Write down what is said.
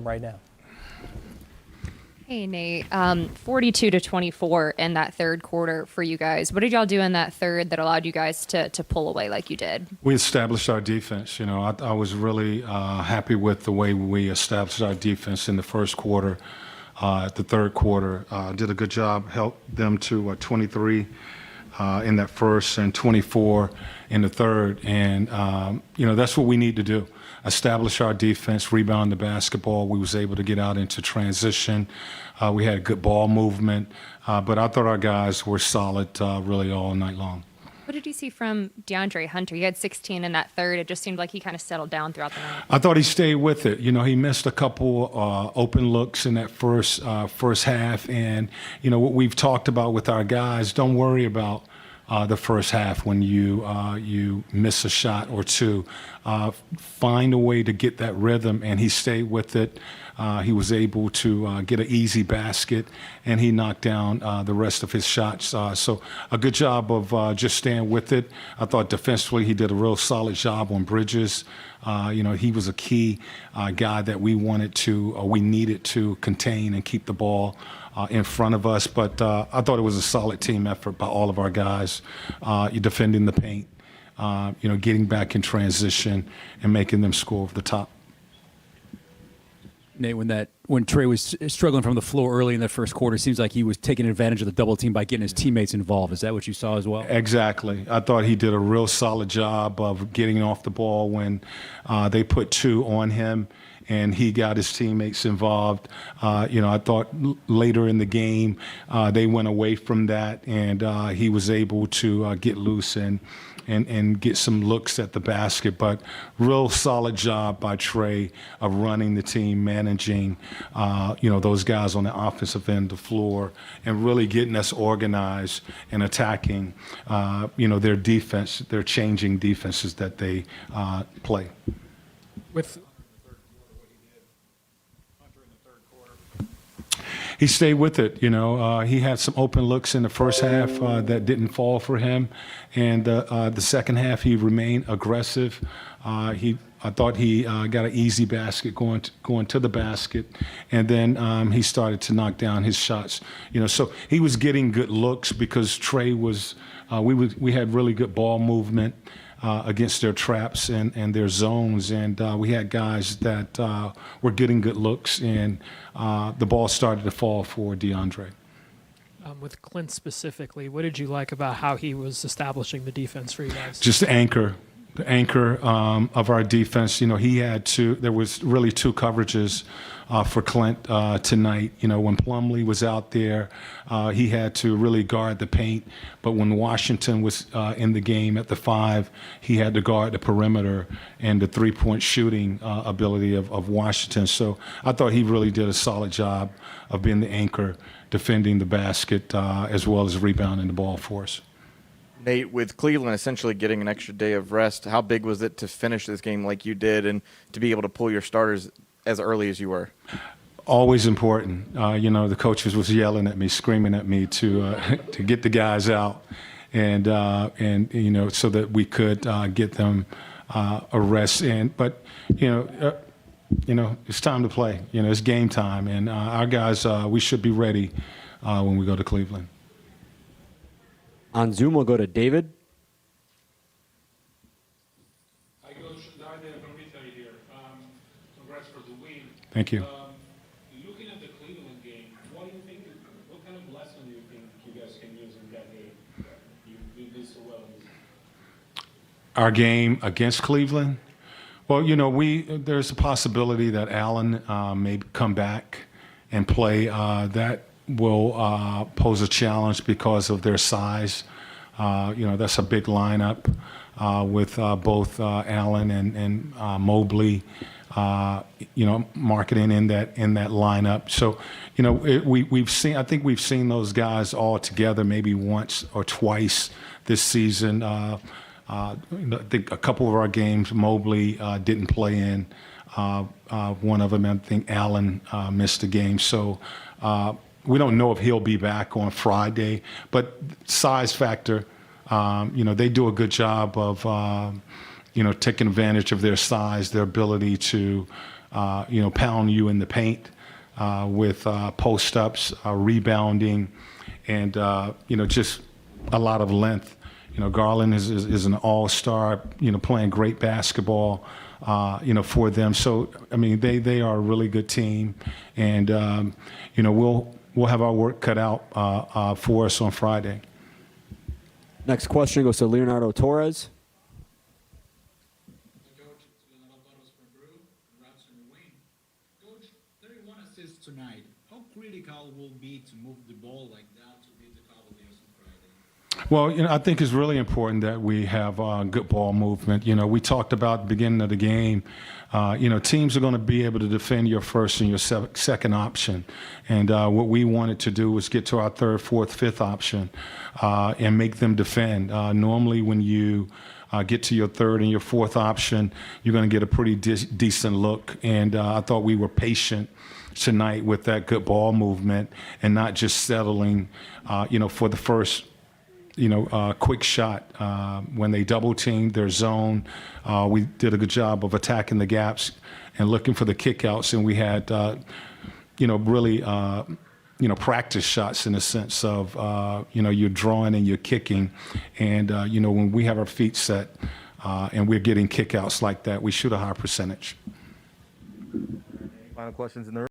right now. Hey, Nate. 42-24 in that third quarter for you guys. What did y'all do in that third that allowed you guys to pull away like you did? We established our defense. I was really happy with the way we established our defense in the first quarter. The third quarter, did a good job, helped them to 23 in that first and 24 in the third. And, that's what we need to do. Establish our defense, rebound the basketball. We was able to get out into transition. We had good ball movement. But I thought our guys were solid really all night long. What did you see from DeAndre Hunter? He had 16 in that third. It just seemed like he kind of settled down throughout the night. I thought he stayed with it. He missed a couple open looks in that first half. And, what we've talked about with our guys, don't worry about the first half when you miss a shot or two. Find a way to get that rhythm, and he stayed with it. He was able to get an easy basket, and he knocked down the rest of his shots. So a good job of just staying with it. I thought defensively he did a real solid job on Bridges. He was a key guy that we needed to contain and keep the ball in front of us. But I thought it was a solid team effort by all of our guys. Defending the paint, getting back in transition and making them score over the top. Nate, when Trey was struggling from the floor early in the first quarter, it seems like he was taking advantage of the double team by getting his teammates involved. Is that what you saw as well? Exactly. I thought he did a real solid job of getting off the ball when they put two on him and he got his teammates involved. I thought later in the game they went away from that, and he was able to get loose and get some looks at the basket. But real solid job by Trey of running the team, managing, those guys on the offensive end of the floor, and really getting us organized and attacking, their defense, their changing defenses that they play. He stayed with it. He had some open looks in the first half that didn't fall for him, and the second half he remained aggressive. I thought he got an easy basket going to the basket, and then he started to knock down his shots. So he was getting good looks because Trey was. We had really good ball movement against their traps and their zones, and we had guys that were getting good looks, and the ball started to fall for DeAndre. With Clint specifically, what did you like about how he was establishing the defense for you guys? Just the anchor of our defense. There was really two coverages for Clint tonight. When Plumlee was out there, he had to really guard the paint. But when Washington was in the game at the 5, he had to guard the perimeter and the three-point shooting ability of Washington. So I thought he really did a solid job of being the anchor, defending the basket, as well as rebounding the ball for us. Nate, with Cleveland essentially getting an extra day of rest, how big was it to finish this game like you did and to be able to pull your starters as early as you were? Always important. The coaches was yelling at me, screaming at me to get the guys out, and so that we could get them a rest in. But it's time to play. It's game time, and our guys, we should be ready when we go to Cleveland. On Zoom, we'll go to David. Hi, Coach. David from Italy here. Congrats for the win. Thank you. Looking at the Cleveland game, what kind of lesson do you think you guys can use in that game? You did so well in this. Our game against Cleveland? Well, there's a possibility that Allen may come back and play. That will pose a challenge because of their size. That's a big lineup with both Allen and Mobley. Marketing in that lineup. So, I think we've seen those guys all together maybe once or twice this season. I think a couple of our games Mobley didn't play in. One of them, I think Allen missed a game. So. We don't know if he'll be back on Friday, but size factor, they do a good job of, taking advantage of their size, their ability to pound you in the paint with post-ups, rebounding, and, just a lot of length. Garland is an all-star, playing great basketball, for them. So, I mean, they are a really good team. And, we'll have our work cut out for us on Friday. Next question goes to Leonardo Torres. Coach, it's Leonardo Torres from Peru. Congrats on your win. Coach, 31 assists tonight. How critical will be to move the ball like that to beat the Cavaliers on Friday? Well, I think it's really important that we have good ball movement. We talked about at the beginning of the game, teams are going to be able to defend your first and your second option. And what we wanted to do was get to our third, fourth, fifth option and make them defend. Normally when you get to your third and your fourth option, you're going to get a pretty decent look. And I thought we were patient tonight with that good ball movement and not just settling, for the first quick shot. When they double teamed their zone, we did a good job of attacking the gaps and looking for the kickouts. And we had, really, practice shots in the sense of, you're drawing and you're kicking. And, when we have our feet set and we're getting kickouts like that, we shoot a high percentage. Final questions in the room?